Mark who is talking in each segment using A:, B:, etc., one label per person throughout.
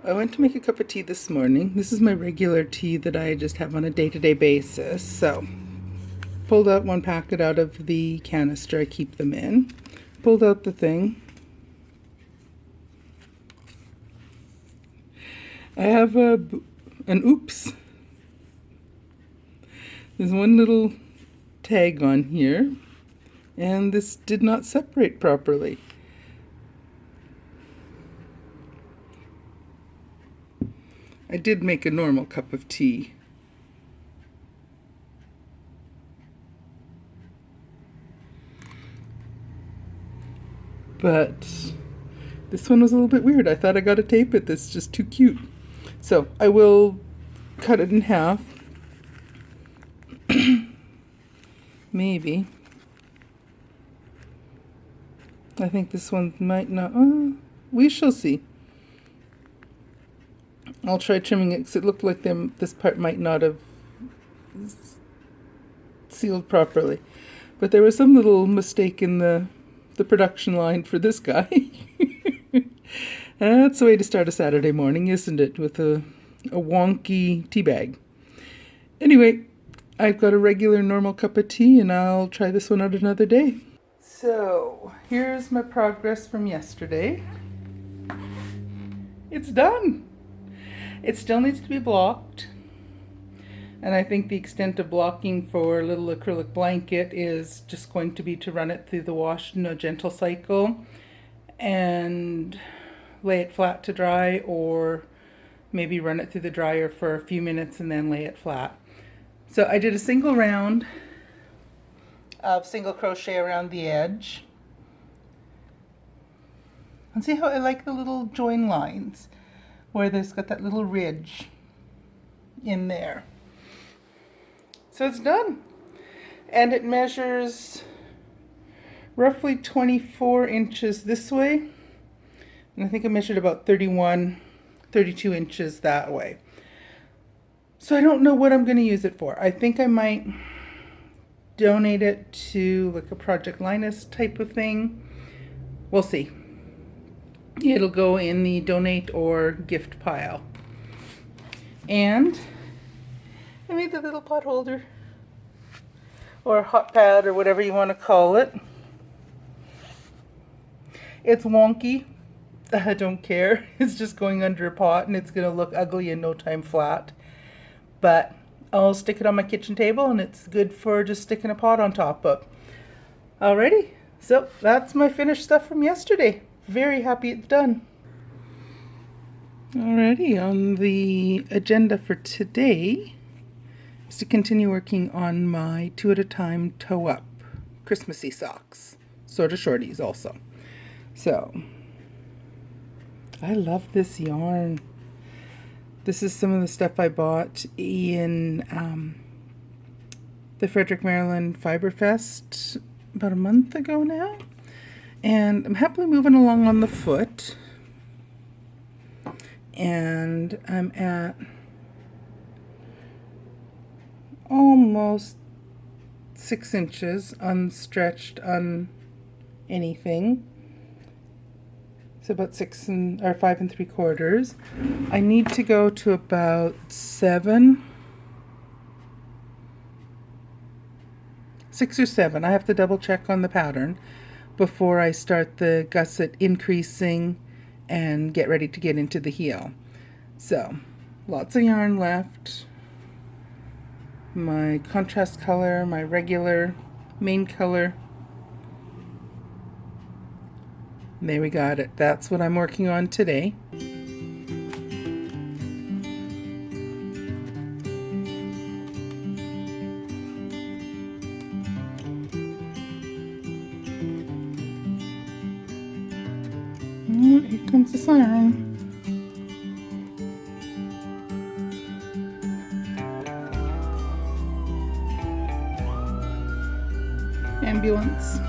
A: I went to make a cup of tea this morning. This is my regular tea that I just have on a day-to-day basis. So, pulled out one packet out of the canister I keep them in. Pulled out the thing. I have an oops. There's one little tag on here, and this did not separate properly. I did make a normal cup of tea. But this one was a little bit weird. I thought I got to tape it. That's just too cute. So I will cut it in half. Maybe. I think this one might not. We shall see. I'll try trimming it because it looked like this part might not have sealed properly. But there was some little mistake in the production line for this guy. That's the way to start a Saturday morning, isn't it? With a wonky tea bag. Anyway, I've got a regular normal cup of tea and I'll try this one out another day. So, here's my progress from yesterday. It's done. It still needs to be blocked. And I think the extent of blocking for a little acrylic blanket is just going to be to run it through the wash in a gentle cycle and lay it flat to dry, or maybe run it through the dryer for a few minutes and then lay it flat. So I did a single round of single crochet around the edge. And see how I like the little join lines where there's got that little ridge in there. So it's done. And it measures roughly 24 inches this way. And I think I measured about 32 inches that way. So I don't know what I'm going to use it for. I think I might donate it to like a Project Linus type of thing. We'll see. It'll go in the donate or gift pile. And I made the little pot holder, or a hot pad, or whatever you want to call it. It's wonky. I don't care. It's just going under a pot and it's going to look ugly in no time flat. But I'll stick it on my kitchen table and it's good for just sticking a pot on top of. Alrighty, so that's my finished stuff from yesterday. Very happy it's done. Alrighty, on the agenda for today is to continue working on my 2 at a time toe up Christmassy socks. Sort of shorties also. So, I love this yarn. This is some of the stuff I bought in the Frederick, Maryland Fiber Fest about a month ago now. And I'm happily moving along on the foot. And I'm at almost 6 inches unstretched on anything. So about 5 3/4. I need to go to about 7. 6 or 7. I have to double check on the pattern before I start the gusset increasing and get ready to get into the heel. So, lots of yarn left. My contrast color, my regular main color. There we got it. That's what I'm working on today. Here comes the siren. Ambulance.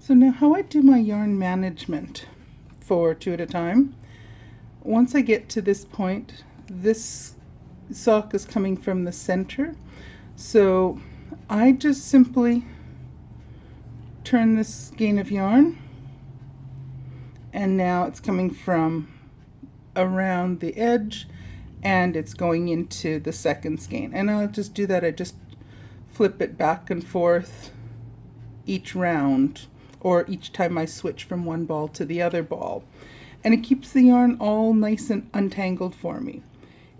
A: So now how I do my yarn management for 2 at a time. Once I get to this point, this sock is coming from the center. So I just simply turn this skein of yarn, and now it's coming from around the edge and it's going into the second skein. And I'll just do that. I just flip it back and forth each round, or each time I switch from one ball to the other ball. And it keeps the yarn all nice and untangled for me.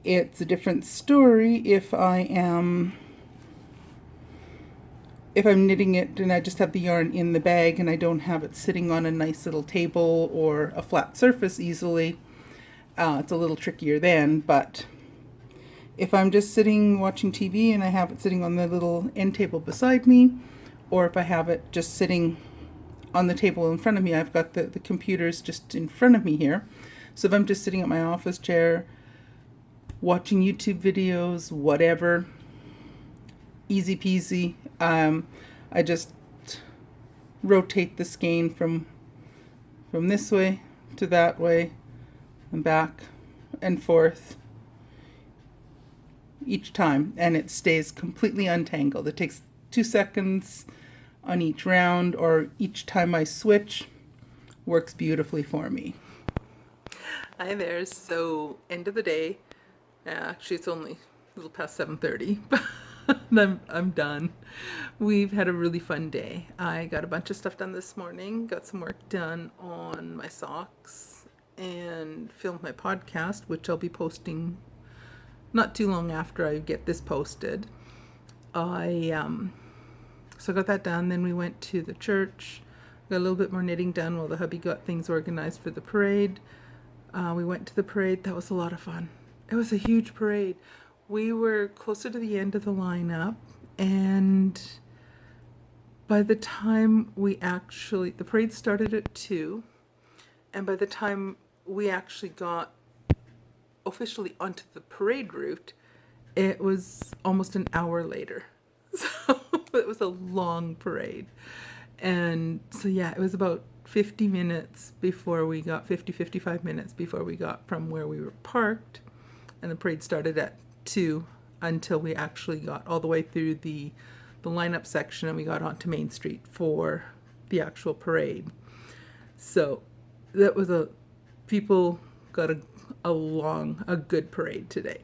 A: It's a different story if I'm knitting it and I just have the yarn in the bag and I don't have it sitting on a nice little table or a flat surface easily. It's a little trickier then, but if I'm just sitting watching TV and I have it sitting on the little end table beside me, or if I have it just sitting on the table in front of me, I've got the computers just in front of me here. So if I'm just sitting at my office chair, watching YouTube videos, whatever, easy peasy. I just rotate the skein from this way to that way and back and forth each time, and it stays completely untangled. It takes 2 seconds on each round, or each time I switch. Works beautifully for me. Hi there. So end of the day. Actually, it's only a little past 7:30, but I'm done. We've had a really fun day. I got a bunch of stuff done this morning, got some work done on my socks, and filmed my podcast, which I'll be posting not too long after I get this posted. So I got that done. Then we went to the church, got a little bit more knitting done while the hubby got things organized for the parade. We went to the parade. That was a lot of fun. It was a huge parade. We were closer to the end of the lineup, and by the time the parade started at 2, and by the time we actually got officially onto the parade route, it was almost an hour later. So it was a long parade. And so yeah, it was about 55 minutes before we got from where we were parked, and the parade started at 2 until we actually got all the way through the lineup section and we got onto Main Street for the actual parade. So that was people got a good parade today.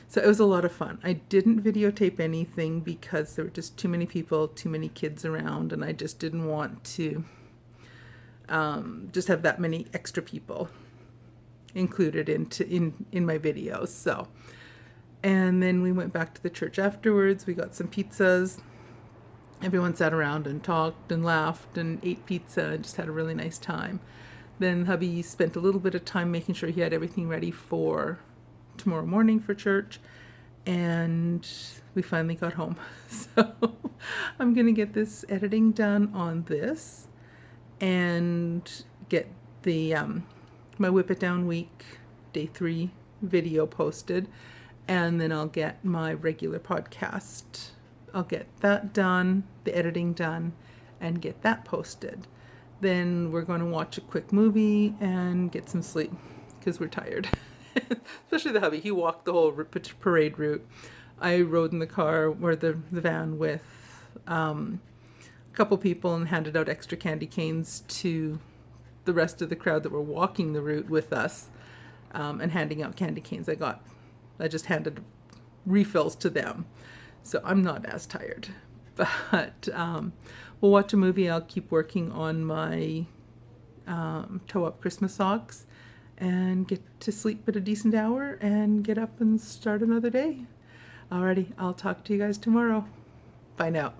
A: So it was a lot of fun. I didn't videotape anything because there were just too many people, too many kids around, and I just didn't want to just have that many extra people included in my videos. So, and then we went back to the church afterwards. We got some pizzas. Everyone sat around and talked and laughed and ate pizza and just had a really nice time. Then hubby spent a little bit of time making sure he had everything ready for tomorrow morning for church, and we finally got home. So I'm gonna get this editing done on this and get the my Whip It Down week day 3 video posted, and then I'll get my regular podcast. I'll get that done, the editing done, and get that posted. Then we're going to watch a quick movie and get some sleep because we're tired. Especially the hubby. He walked the whole parade route. I rode in the car or the van with a couple people and handed out extra candy canes to the rest of the crowd that were walking the route with us, and handing out candy canes. I just handed refills to them. So I'm not as tired. But we'll watch a movie. I'll keep working on my toe-up Christmas socks and get to sleep at a decent hour and get up and start another day. Alrighty, I'll talk to you guys tomorrow. Bye now.